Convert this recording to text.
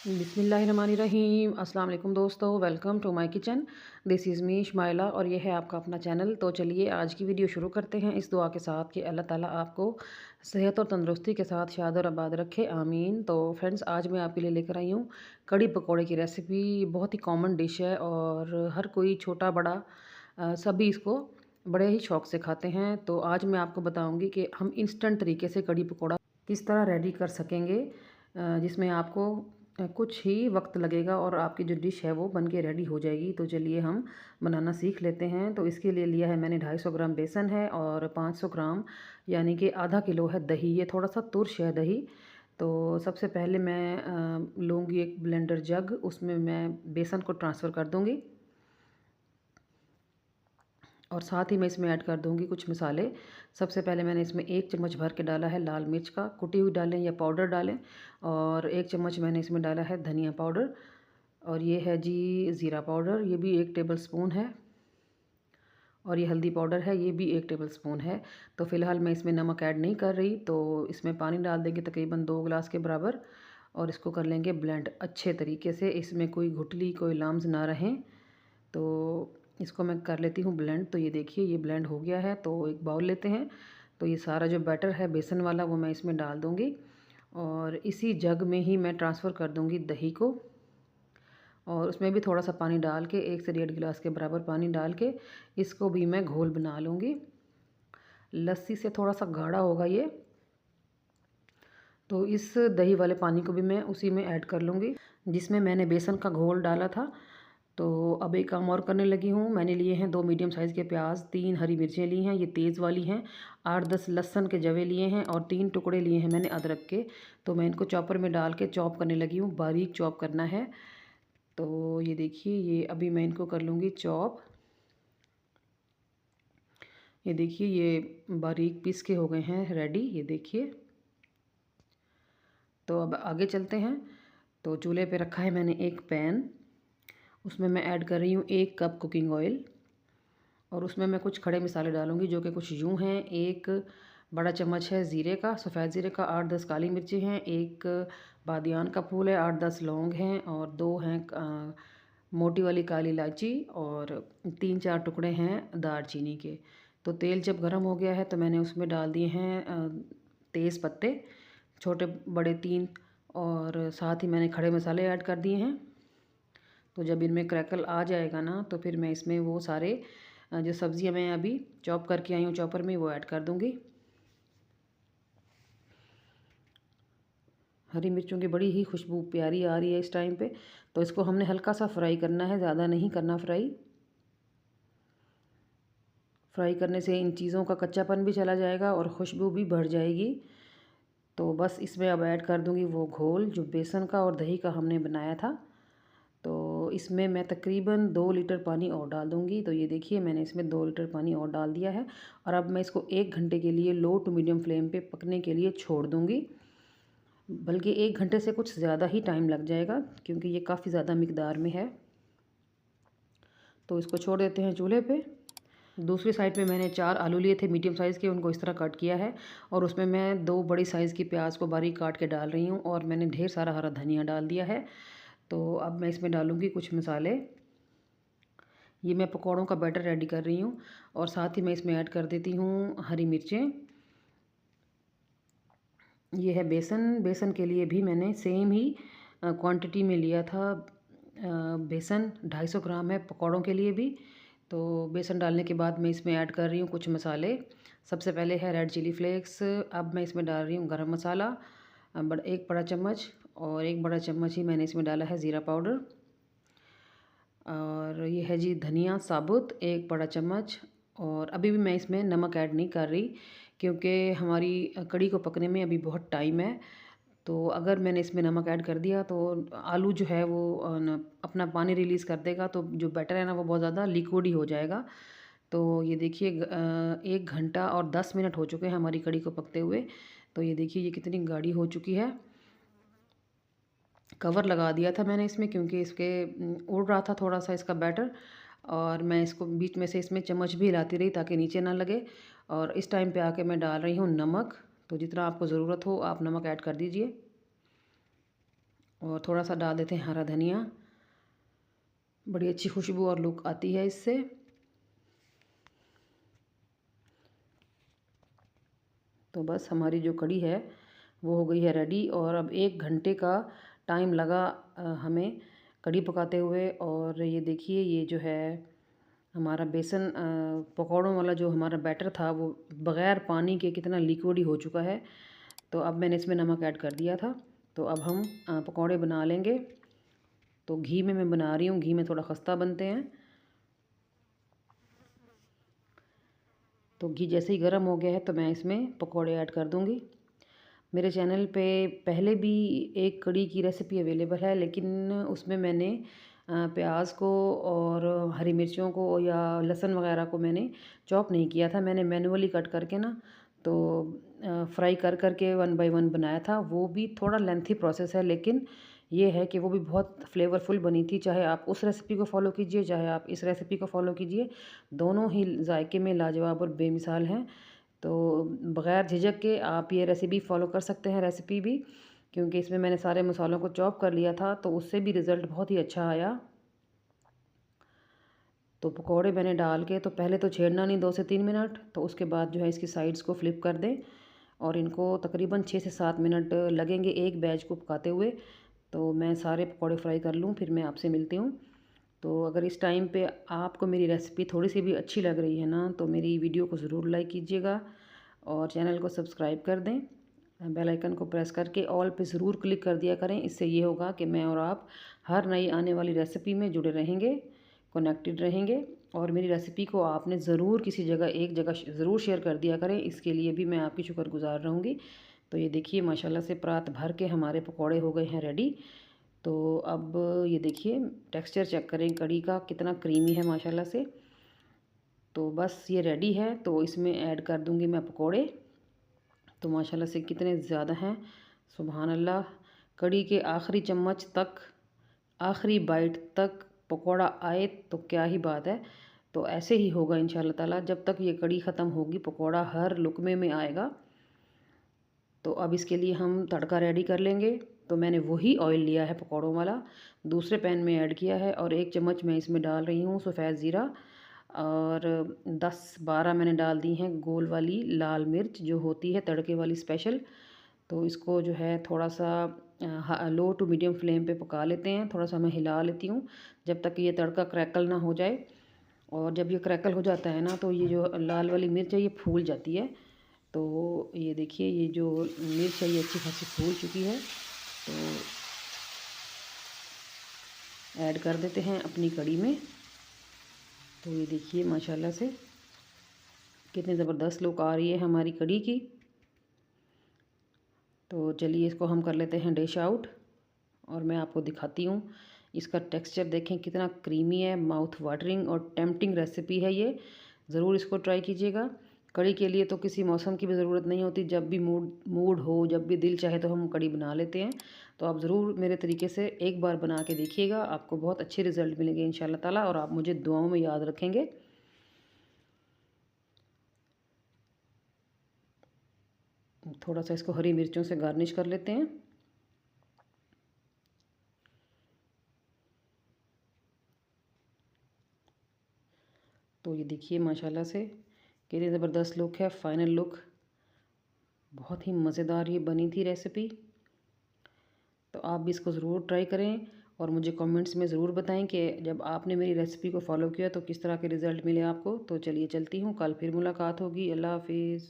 बिस्मिल्लाहिर्रहमानिर्रहीम। अस्सलाम वालेकुम दोस्तों, welcome to my kitchen. This is me Ismaila और ये है आपका अपना चैनल। तो चलिए आज की वीडियो शुरू करते हैं इस दुआ के साथ कि अल्लाह ताला आपको सेहत और तंदुरुस्ती के साथ शाद और आबाद रखे, आमीन। तो फ्रेंड्स, आज मैं आपके लिए लेकर आई हूँ कड़ी पकौड़े की रेसिपी। बहुत ही कॉमन डिश है और हर कोई छोटा बड़ा सभी इसको बड़े ही शौक से खाते हैं। तो आज मैं आपको बताऊँगी कि हम इंस्टेंट तरीके से कड़ी पकौड़ा किस तरह रेडी कर सकेंगे, जिसमें आपको कुछ ही वक्त लगेगा और आपकी जो डिश है वो बन के रेडी हो जाएगी। तो चलिए हम बनाना सीख लेते हैं। तो इसके लिए लिया है मैंने 250 ग्राम बेसन है और 500 ग्राम यानी कि आधा किलो है दही। ये थोड़ा सा तुरश है दही। तो सबसे पहले मैं लूँगी एक ब्लेंडर जग, उसमें मैं बेसन को ट्रांसफ़र कर दूँगी और साथ ही मैं इसमें ऐड कर दूँगी कुछ मसाले। सबसे पहले मैंने इसमें 1 चम्मच भर के डाला है लाल मिर्च का, कुटी हुई डालें या पाउडर डालें। और 1 चम्मच मैंने इसमें डाला है धनिया पाउडर। और ये है जी ज़ीरा पाउडर, ये भी 1 टेबल स्पून है। और ये हल्दी पाउडर है, ये भी 1 टेबल स्पून है। तो फ़िलहाल मैं इसमें नमक ऐड नहीं कर रही। तो इसमें पानी डाल देंगे तकरीबन 2 गिलास के बराबर और इसको कर लेंगे ब्लेंड अच्छे तरीके से। इसमें कोई गुठली कोई लम्स ना रहें। तो इसको मैं कर लेती हूँ ब्लेंड। तो ये देखिए ये ब्लेंड हो गया है। तो एक बाउल लेते हैं। तो ये सारा जो बैटर है बेसन वाला वो मैं इसमें डाल दूँगी और इसी जग में ही मैं ट्रांसफ़र कर दूँगी दही को। और उसमें भी थोड़ा सा पानी डाल के 1 से 1.5 गिलास के बराबर पानी डाल के इसको भी मैं घोल बना लूँगी। लस्सी से थोड़ा सा गाढ़ा होगा ये। तो इस दही वाले पानी को भी मैं उसी में ऐड कर लूँगी जिसमें मैंने बेसन का घोल डाला था। तो अब एक काम और करने लगी हूँ। मैंने लिए हैं 2 मीडियम साइज़ के प्याज, 3 हरी मिर्चें ली हैं, ये तेज़ वाली हैं, 8-10 लहसुन के जवे लिए हैं और 3 टुकड़े लिए हैं मैंने अदरक के। तो मैं इनको चॉपर में डाल के चॉप करने लगी हूँ, बारीक चॉप करना है। तो ये देखिए ये अभी मैं इनको कर लूँगी चॉप। ये देखिए ये बारीक पीस के हो गए हैं रेडी, ये देखिए। तो अब आगे चलते हैं। तो चूल्हे पे रखा है मैंने एक पैन, उसमें मैं ऐड कर रही हूँ 1 कप कुकिंग ऑयल और उसमें मैं कुछ खड़े मसाले डालूँगी जो कि कुछ यूँ हैं। 1 बड़ा चम्मच है ज़ीरे का, सफ़ेद ज़ीरे का, 8-10 काली मिर्ची हैं, 1 बादियान का फूल है, 8-10 लौंग हैं और 2 हैं मोटी वाली काली इलायची और 3-4 टुकड़े हैं दालचीनी के। तो तेल जब गर्म हो गया है तो मैंने उसमें डाल दिए हैं तेज़ पत्ते, छोटे बड़े 3 और साथ ही मैंने खड़े मसाले ऐड कर दिए हैं। तो जब इनमें क्रैकल आ जाएगा ना तो फिर मैं इसमें वो सारे जो सब्ज़ियाँ मैं अभी चॉप करके आई हूँ चॉपर में वो ऐड कर दूँगी। हरी मिर्चों की बड़ी ही खुशबू प्यारी आ रही है इस टाइम पे। तो इसको हमने हल्का सा फ्राई करना है, ज़्यादा नहीं करना फ्राई। फ्राई करने से इन चीज़ों का कच्चापन भी चला जाएगा और खुशबू भी बढ़ जाएगी। तो बस इसमें अब ऐड कर दूँगी वो घोल जो बेसन का और दही का हमने बनाया था। तो इसमें मैं तकरीबन 2 लीटर पानी और डाल दूँगी। तो ये देखिए मैंने इसमें 2 लीटर पानी और डाल दिया है और अब मैं इसको 1 घंटे के लिए लो टू मीडियम फ्लेम पे पकने के लिए छोड़ दूँगी। बल्कि 1 घंटे से कुछ ज़्यादा ही टाइम लग जाएगा क्योंकि ये काफ़ी ज़्यादा मिकदार में है। तो इसको छोड़ देते हैं चूल्हे पे। दूसरी साइड पे मैंने 4 आलू लिए थे मीडियम साइज़ के, उनको इस तरह कट किया है और उसमें मैं 2 बड़ी साइज़ की प्याज को बारीक काट के डाल रही हूँ और मैंने ढेर सारा हरा धनिया डाल दिया है। तो अब मैं इसमें डालूँगी कुछ मसाले। ये मैं पकौड़ों का बैटर रेडी कर रही हूँ और साथ ही मैं इसमें ऐड कर देती हूँ हरी मिर्चें। ये है बेसन। बेसन के लिए भी मैंने सेम ही क्वांटिटी में लिया था। बेसन 250 ग्राम है पकौड़ों के लिए भी। तो बेसन डालने के बाद मैं इसमें ऐड कर रही हूँ कुछ मसाले। सबसे पहले है रेड चिली फ्लेक्स। अब मैं इसमें डाल रही हूँ गरम मसाला, 1 बड़ा चम्मच और 1 बड़ा चम्मच ही मैंने इसमें डाला है ज़ीरा पाउडर। और ये है जी धनिया साबुत 1 बड़ा चम्मच। और अभी भी मैं इसमें नमक ऐड नहीं कर रही क्योंकि हमारी कड़ी को पकने में अभी बहुत टाइम है। तो अगर मैंने इसमें नमक ऐड कर दिया तो आलू जो है वो अपना पानी रिलीज़ कर देगा, तो जो बैटर है ना वो बहुत ज़्यादा लिक्विड ही हो जाएगा। तो ये देखिए 1 घंटा और 10 मिनट हो चुके हैं हमारी कड़ी को पकते हुए। तो ये देखिए ये कितनी गाढ़ी हो चुकी है। कवर लगा दिया था मैंने इसमें क्योंकि इसके उड़ रहा था थोड़ा सा इसका बैटर और मैं इसको बीच में से इसमें चम्मच भी हिलाती रही ताकि नीचे ना लगे। और इस टाइम पे आके मैं डाल रही हूँ नमक। तो जितना आपको ज़रूरत हो आप नमक ऐड कर दीजिए। और थोड़ा सा डाल देते हैं हरा धनिया। बड़ी अच्छी खुशबू और लुक आती है इससे। तो बस हमारी जो कड़ी है वो हो गई है रेडी। और अब 1 घंटे का टाइम लगा हमें कड़ी पकाते हुए। और ये देखिए, ये जो है हमारा बेसन पकौड़ों वाला जो हमारा बैटर था वो बग़ैर पानी के कितना लिक्विडी हो चुका है। तो अब मैंने इसमें नमक ऐड कर दिया था। तो अब हम पकौड़े बना लेंगे। तो घी में मैं बना रही हूँ, घी में थोड़ा खस्ता बनते हैं। तो घी जैसे ही गर्म हो गया है तो मैं इसमें पकौड़े ऐड कर दूँगी। मेरे चैनल पे पहले भी एक कड़ी की रेसिपी अवेलेबल है, लेकिन उसमें मैंने प्याज को और हरी मिर्चों को या लहसुन वगैरह को मैंने चॉप नहीं किया था। मैंने मैनुअली कट करके ना तो फ्राई कर करके 1 बाय 1 बनाया था। वो भी थोड़ा लेंथी प्रोसेस है, लेकिन ये है कि वो भी बहुत फ्लेवरफुल बनी थी। चाहे आप उस रेसिपी को फॉलो कीजिए, चाहे आप इस रेसिपी को फॉलो कीजिए, दोनों ही जायके में लाजवाब और बेमिसाल हैं। तो बग़ैर झिझक के आप ये रेसिपी फ़ॉलो कर सकते हैं, रेसिपी भी, क्योंकि इसमें मैंने सारे मसालों को चॉप कर लिया था तो उससे भी रिज़ल्ट बहुत ही अच्छा आया। तो पकोड़े मैंने डाल के तो पहले तो छेड़ना नहीं 2 से 3 मिनट, तो उसके बाद जो है इसकी साइड्स को फ्लिप कर दें और इनको तकरीबन 6 से 7 मिनट लगेंगे एक बैच को पकाते हुए। तो मैं सारे पकोड़े फ्राई कर लूँ, फिर मैं आपसे मिलती हूँ। तो अगर इस टाइम पे आपको मेरी रेसिपी थोड़ी सी भी अच्छी लग रही है ना, तो मेरी वीडियो को ज़रूर लाइक कीजिएगा और चैनल को सब्सक्राइब कर दें। बेल आइकन को प्रेस करके ऑल पे ज़रूर क्लिक कर दिया करें। इससे ये होगा कि मैं और आप हर नई आने वाली रेसिपी में जुड़े रहेंगे, कनेक्टेड रहेंगे। और मेरी रेसिपी को आपने ज़रूर किसी जगह एक जगह ज़रूर शेयर कर दिया करें, इसके लिए भी मैं आपकी शुक्रगुज़ार रहूँगी। तो ये देखिए माशाल्लाह से परात भर के हमारे पकौड़े हो गए हैं रेडी। तो अब ये देखिए टेक्सचर चेक करें कड़ी का कितना क्रीमी है माशाल्लाह से। तो बस ये रेडी है, तो इसमें ऐड कर दूँगी मैं पकोड़े। तो माशाल्लाह से कितने ज़्यादा हैं, सुभान अल्लाह। कड़ी के आखिरी चम्मच तक, आखिरी बाइट तक पकोड़ा आए तो क्या ही बात है। तो ऐसे ही होगा इंशाल्लाह ताला, जब तक ये कड़ी ख़त्म होगी पकोड़ा हर लुक़मे में आएगा। तो अब इसके लिए हम तड़का रेडी कर लेंगे। तो मैंने वही ऑयल लिया है पकौड़ों वाला, दूसरे पैन में ऐड किया है और 1 चम्मच मैं इसमें डाल रही हूँ सफ़ेद ज़ीरा। और 10-12 मैंने डाल दी हैं गोल वाली लाल मिर्च जो होती है तड़के वाली स्पेशल। तो इसको जो है थोड़ा सा लो टू मीडियम फ्लेम पे पका लेते हैं। थोड़ा सा मैं हिला लेती हूँ जब तक ये तड़का क्रैकल ना हो जाए। और जब ये क्रैकल हो जाता है ना तो ये जो लाल वाली मिर्च है ये फूल जाती है। तो ये देखिए ये जो मिर्च है ये अच्छी खासी फूल चुकी है। तो ऐड कर देते हैं अपनी कड़ी में। तो ये देखिए माशाल्लाह से कितनी ज़बरदस्त लुक आ रही है हमारी कड़ी की। तो चलिए इसको हम कर लेते हैं डिश आउट और मैं आपको दिखाती हूँ। इसका टेक्सचर देखें कितना क्रीमी है, माउथ वाटरिंग और टेम्पटिंग रेसिपी है ये। ज़रूर इसको ट्राई कीजिएगा। कड़ी के लिए तो किसी मौसम की भी ज़रूरत नहीं होती, जब भी मूड मूड हो, जब भी दिल चाहे तो हम कड़ी बना लेते हैं। तो आप ज़रूर मेरे तरीके से एक बार बना के देखिएगा, आपको बहुत अच्छे रिज़ल्ट मिलेंगे इंशाल्लाह ताला और आप मुझे दुआओं में याद रखेंगे। थोड़ा सा इसको हरी मिर्चों से गार्निश कर लेते हैं। तो ये देखिए माशाल्लाह से कितनी ज़बरदस्त लुक है, फाइनल लुक। बहुत ही मज़ेदार ये बनी थी रेसिपी। तो आप भी इसको ज़रूर ट्राई करें और मुझे कमेंट्स में ज़रूर बताएं कि जब आपने मेरी रेसिपी को फॉलो किया तो किस तरह के रिज़ल्ट मिले आपको। तो चलिए चलती हूँ, कल फिर मुलाकात होगी। अल्लाह हाफिज़।